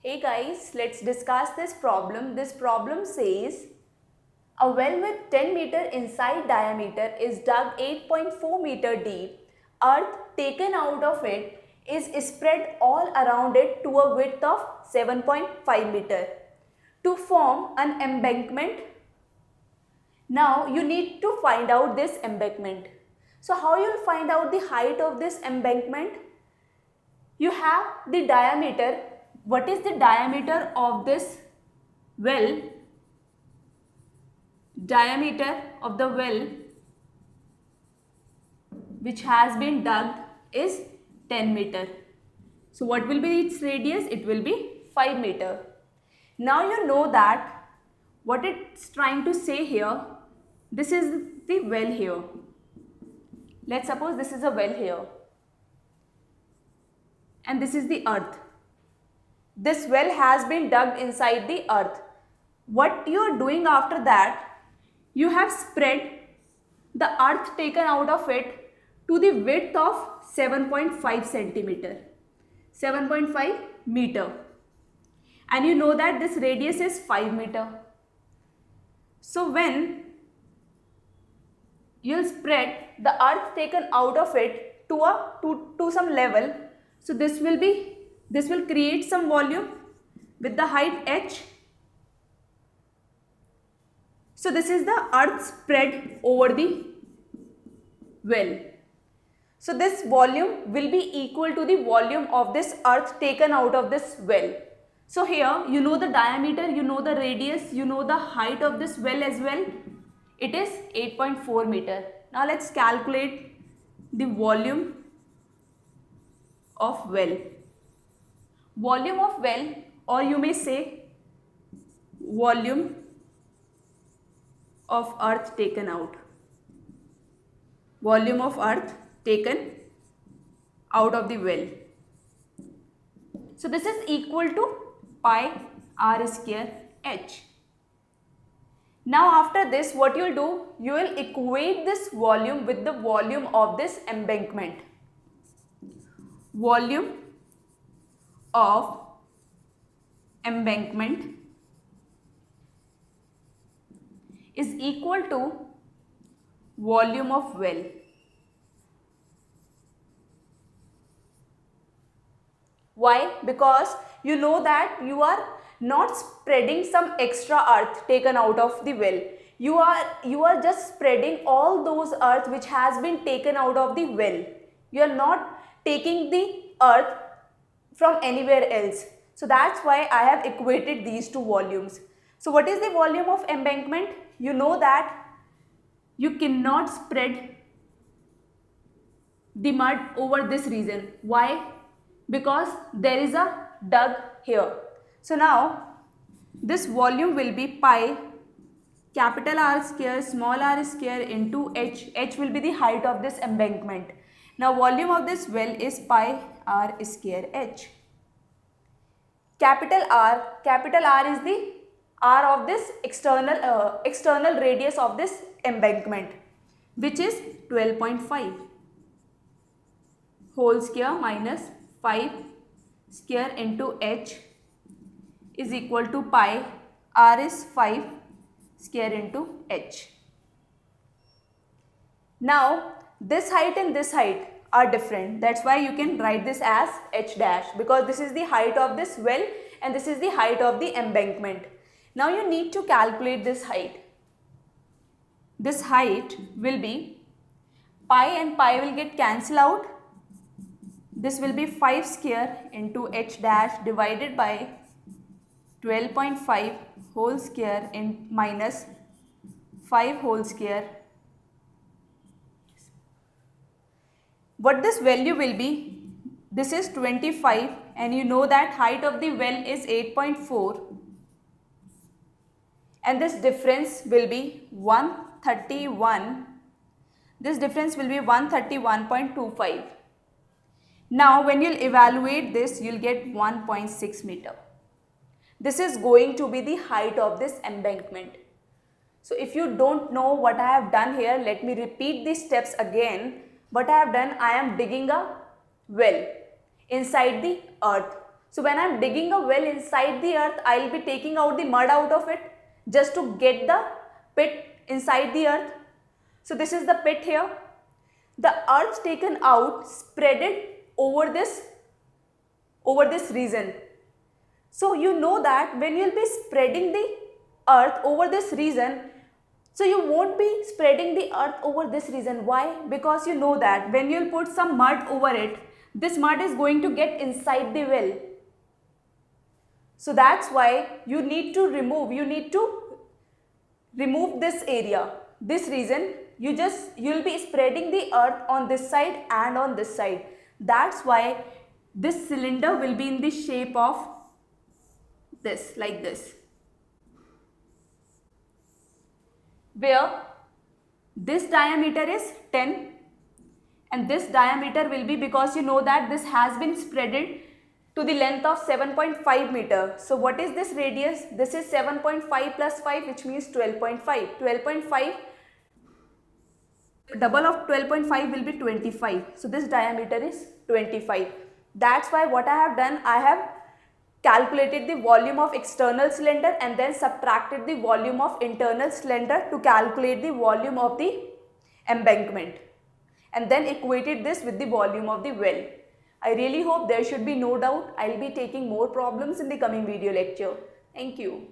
Hey guys, let's discuss this problem. This problem says a well with 10 meter inside diameter is dug 8.4 meter deep. Earth taken out of it is spread all around it to a width of 7.5 meter. To form an embankment, now you need to find out this embankment. So how you'll find out the height of this embankment? You have the diameter. What is the diameter of this well? Diameter of the well which has been dug is 10 meter. So what will be its radius? It will be 5 meter. Now you know that what it's trying to say here, this is the well here. Let's suppose this is a well here and this is the earth. This well has been dug inside the earth. What you are doing after that, you have spread the earth taken out of it to the width of 7.5 centimeter, 7.5 meter. And you know that this radius is 5 meter. So when you'll spread the earth taken out of it to some level, so this will create some volume with the height h. So this is the earth spread over the well. So this volume will be equal to the volume of this earth taken out of this well. So here you know the diameter, you know the radius, you know the height of this well as well. It is 8.4 meter. Now let's calculate the volume of well. Volume of well, or you may say volume of earth taken out. Volume of earth taken out of the well. So this is equal to pi r square h. Now after this, what you will do, you will equate this volume with the volume of this embankment. Volume of embankment is equal to volume of well. Why? Because you know that you are not spreading some extra earth taken out of the well. You are just spreading all those earth which has been taken out of the well. You are not taking the earth from anywhere else. So that's why I have equated these two volumes. So what is the volume of embankment? You know that you cannot spread the mud over this region. Why? Because there is a dug here. So now this volume will be pi capital R square small r square into h. H will be the height of this embankment. Now volume of this well is pi r square h. Capital R is the R of this external radius of this embankment, which is 12.5 whole square minus 5 square into h is equal to pi r is 5 square into h. Now this height and this height are different. That's why you can write this as h dash, because this is the height of this well and this is the height of the embankment. Now you need to calculate this height. This height will be pi and pi will get cancelled out. This will be 5 square into h dash divided by 12.5 whole square in minus 5 whole square. What this value will be? This is 25 and you know that height of the well is 8.4 and this difference will be 131. This difference will be 131.25. Now when you'll evaluate this, you'll get 1.6 meter. This is going to be the height of this embankment. So if you don't know what I have done here, let me repeat these steps again. What I have done, I am digging a well inside the earth. So when I'm digging a well inside the earth, I'll be taking out the mud out of it just to get the pit inside the earth. So this is the pit here. The earth taken out, spread it over this region. So you know that when you'll be spreading the earth over this region, so you won't be spreading the earth over this region. Why? Because you know that when you'll put some mud over it, this mud is going to get inside the well. So that's why you need to remove this area, this region. You'll be spreading the earth on this side and on this side. That's why this cylinder will be in the shape of this, like this, where this diameter is 10 and this diameter will be, because you know that this has been spreaded to the length of 7.5 meter. So what is this radius? This is 7.5 plus 5, which means 12.5. 12.5, double of 12.5 will be 25. So this diameter is 25. That's why what I have done, I have calculated the volume of external cylinder and then subtracted the volume of internal cylinder to calculate the volume of the embankment, and then equated this with the volume of the well. I really hope there should be no doubt. I'll be taking more problems in the coming video lecture. Thank you.